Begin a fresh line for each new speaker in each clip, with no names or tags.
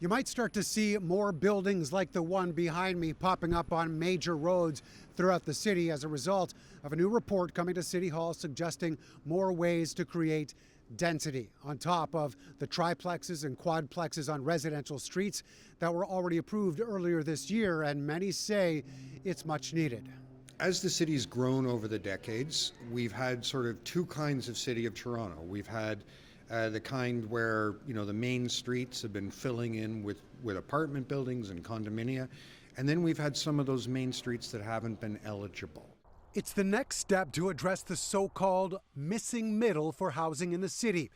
You might start to see more buildings like the one behind me popping up on major roads throughout the city as a result of a new report coming to City Hall suggesting more ways to create density on top of the triplexes and quadplexes on residential streets that were already approved earlier this year, and many say it's much needed.
As the city's grown over the decades, we've had sort of two kinds of City of Toronto. We've had the kind where, the main streets have been filling in with apartment buildings and condominium. And then we've had some of those main streets that haven't been eligible.
It's the next step to address the so-called missing middle for housing in the city.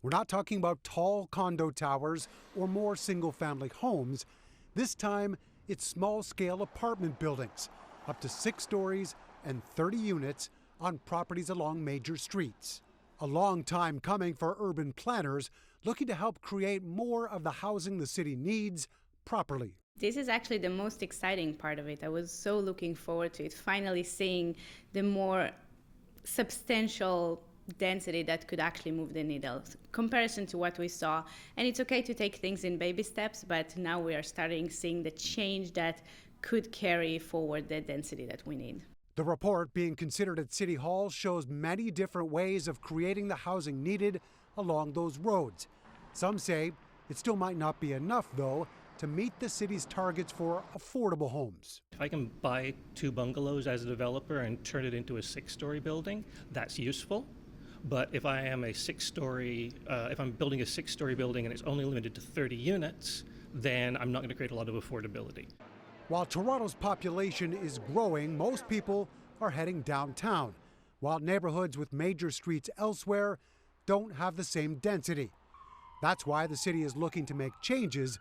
We're not talking about tall condo towers or more single-family homes. This time, it's small-scale apartment buildings, up to 6 stories and 30 units on properties along major streets. A long time coming for urban planners looking to help create more of the housing the city needs properly.
This is actually the most exciting part of it. I was so looking forward to it, finally seeing the more substantial density that could actually move the needle, comparison to what we saw. And it's okay to take things in baby steps, but now we are starting seeing the change that could carry forward the density that we need.
The report being considered at City Hall shows many different ways of creating the housing needed along those roads. Some say it still might not be enough, though, to meet the city's targets for affordable homes.
If I can buy 2 bungalows as a developer and turn it into a 6-story building, that's useful. But if I am a 6-story, if I'm building a 6-story building and it's only limited to 30 units, then I'm not going to create a lot of affordability.
While Toronto's population is growing, most people are heading downtown, while neighborhoods with major streets elsewhere don't have the same density. That's why the city is looking to make changes.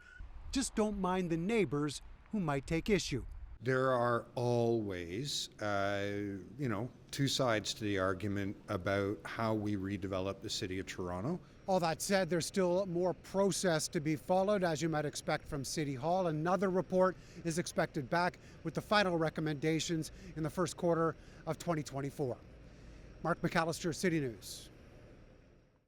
Just don't mind the neighbors who might take issue.
There are always, two sides to the argument about how we redevelop the City of Toronto.
All that said, there's still more process to be followed, as you might expect from City Hall. Another report is expected back with the final recommendations in the first quarter of 2024. Mark McAllister, City News.